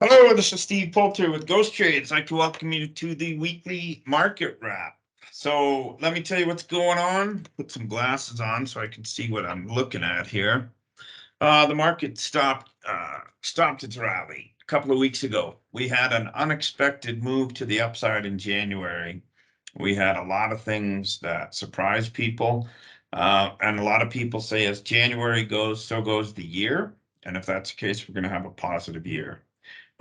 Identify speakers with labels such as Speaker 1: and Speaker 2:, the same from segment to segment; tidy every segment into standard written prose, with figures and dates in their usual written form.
Speaker 1: Hello, this is Steve Poulter with Ghost Trades. I'd like to welcome you to the weekly market wrap. So let me tell you what's going on. Put some glasses on so I can see what I'm looking at here. The market stopped its rally a couple of weeks ago. We had an unexpected move to the upside in January. We had a lot of things that surprised people. And a lot of people say as January goes, so goes the year. And if that's the case, we're going to have a positive year.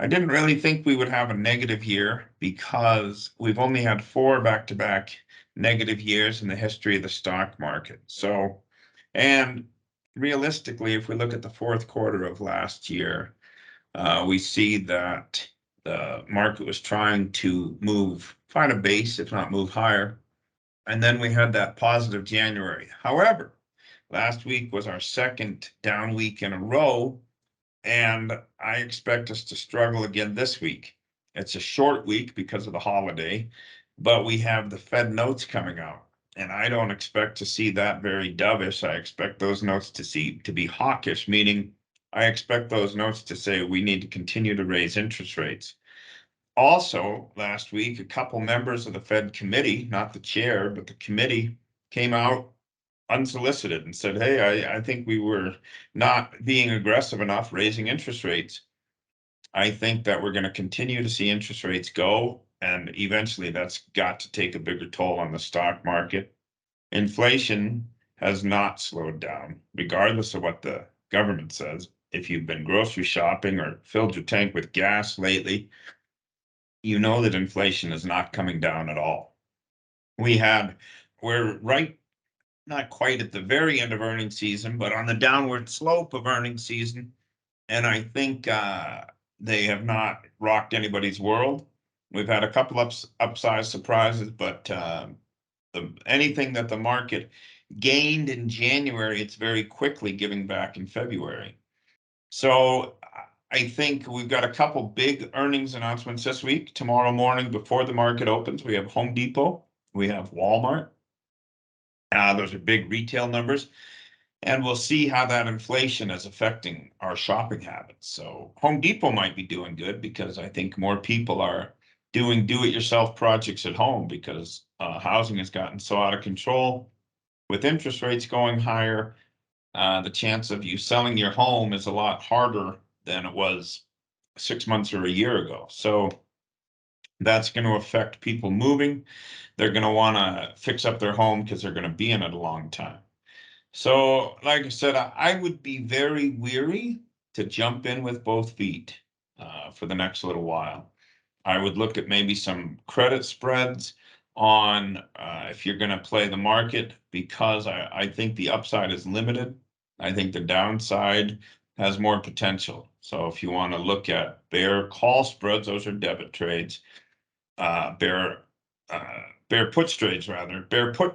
Speaker 1: I didn't really think we would have a negative year because we've only had 4 back-to-back negative years in the history of the stock market. So, and realistically, if we look at the fourth quarter of last year, we see that the market was trying to find a base, if not move higher. And then we had that positive January. However, last week was our second down week in a row. And I expect us to struggle again this week. It's a short week because of the holiday, but we have the Fed notes coming out. And I don't expect to see that very dovish. I expect those notes to be hawkish, meaning I expect those notes to say we need to continue to raise interest rates. Also, last week, a couple members of the Fed committee, not the chair, but the committee, came out unsolicited and said, hey, I think we were not being aggressive enough raising interest rates. I think that we're going to continue to see interest rates go, and eventually that's got to take a bigger toll on the stock market. Inflation has not slowed down, regardless of what the government says. If you've been grocery shopping or filled your tank with gas lately, you know that inflation is not coming down at all. We're right, not quite at the very end of earnings season, but on the downward slope of earnings season. And I think they have not rocked anybody's world. We've had a couple upside surprises, but anything that the market gained in January, it's very quickly giving back in February. So I think we've got a couple big earnings announcements this week. Tomorrow morning before the market opens, we have Home Depot, we have Walmart. Those are big retail numbers. And we'll see how that inflation is affecting our shopping habits. So Home Depot might be doing good because I think more people are doing do-it-yourself projects at home because housing has gotten so out of control. With interest rates going higher, the chance of you selling your home is a lot harder than it was 6 months or a year ago. So that's going to affect people moving. They're going to want to fix up their home because they're going to be in it a long time. So, like I said, I would be very weary to jump in with both feet for the next little while. I would look at maybe some credit spreads on if you're going to play the market, because I think the upside is limited. I think the downside has more potential. So if you want to look at bear call spreads, those are debit trades. Bear put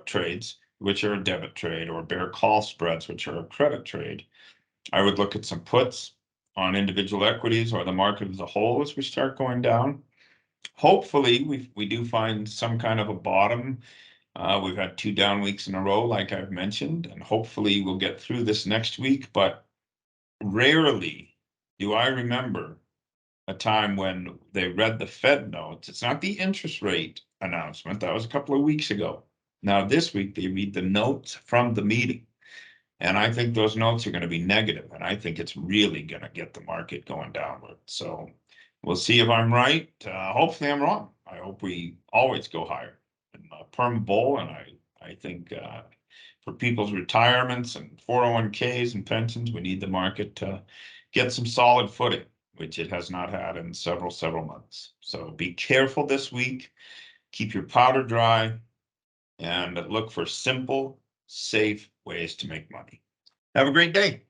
Speaker 1: trades, which are a debit trade, or bear call spreads, which are a credit trade. I would look at some puts on individual equities or the market as a whole as we start going down. Hopefully, we do find some kind of a bottom. We've had 2 down weeks in a row, like I've mentioned, and hopefully we'll get through this next week. But rarely do I remember a time when they read the Fed notes. It's not the interest rate announcement. That was a couple of weeks ago. Now this week they read the notes from the meeting. And I think those notes are going to be negative, and I think it's really going to get the market going downward. So we'll see if I'm right. Hopefully I'm wrong. I hope we always go higher in perm bull, and I think for people's retirements and 401ks and pensions, we need the market to get some solid footing, which it has not had in several months. So be careful this week, keep your powder dry, and look for simple, safe ways to make money. Have a great day.